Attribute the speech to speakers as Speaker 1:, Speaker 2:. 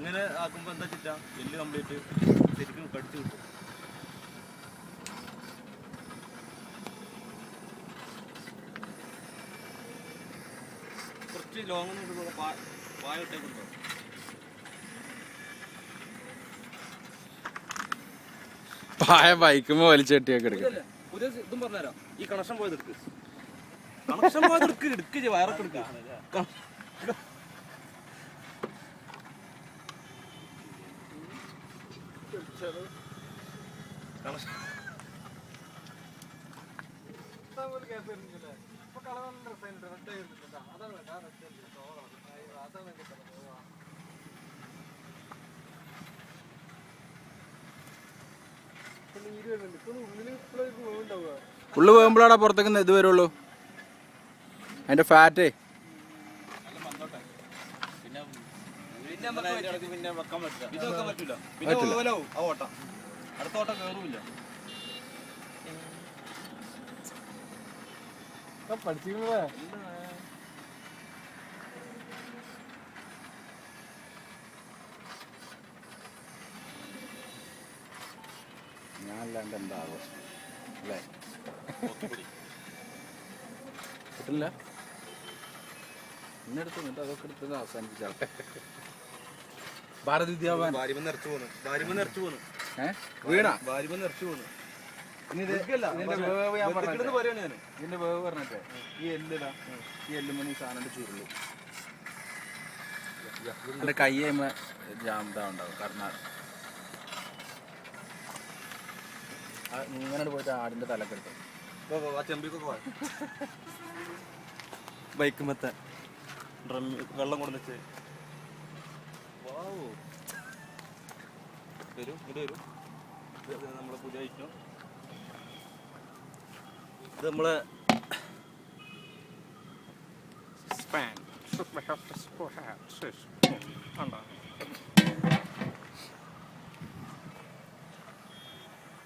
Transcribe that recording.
Speaker 1: ഇങ്ങനെ ആക്കുമ്പോൾ എന്താ വെച്ചാൽ എല്ല് കംപ്ലീറ്റ് ശരിക്കും കടിച്ചു കിട്ടും. കുറച്ച് ലോങ് പായ ഇട്ടേക്കുണ്ടോ?
Speaker 2: പായ ബൈക്കുമ്പോ വലിച്ചെട്ടിയൊക്കെ എടുക്കും.
Speaker 1: പുതിയ ഇതും പറഞ്ഞുതരാം. ഈ കണക്ഷൻ പോയത് എടുക്ക്, കണക്ഷൻ പോയത് എടുക്ക് വയറൊക്കെ എടുക്കുക.
Speaker 2: ഉള്ളു പോകുമ്പോഴാണ് പുറത്തേക്ക് ഇത് വരുള്ളൂ, അതിന്റെ ഫാറ്റേ.
Speaker 1: പിന്നെ വെക്കാൻ പറ്റില്ല, പിന്നെ ഓവലാവും ആ ഓട്ടം, അടുത്ത ഓട്ടം കയറൂല്ല.
Speaker 3: പഠിച്ചിരുന്നേ
Speaker 2: ഞാനല്ലാണ്ട് എന്താ ആഘോഷം അല്ലേ? കിട്ടില്ല ഇന്നെടുത്ത് എന്നിട്ട് അതൊക്കെ എടുത്തത് അവസാനിപ്പിച്ചാട്ടെ. ഭാരത് വിദ്യാഭവൻ വീണ ഇതിന്റെ വേവ് പറഞ്ഞിട്ടേ ഈ എല്ലിടാ, ഈ എല്ലുമണി ഈ സാധനം ചുരുളു എന്റെ കൈ കഴിയുമ്പോ ജാമത ഉണ്ടാവും. കർണാടക ഇങ്ങനെ പോയിട്ട് ആടിന്റെ തലക്കെടുത്തു
Speaker 1: ബൈക്ക് മത്തെ ഡ്രം വെള്ളം കൊണ്ടുവച്ച് വരും ഇങ്ങോട്ട് വരും. നമ്മളെ പുതിയ ഐറ്റം ഇത് നമ്മളെ സ്പാൻ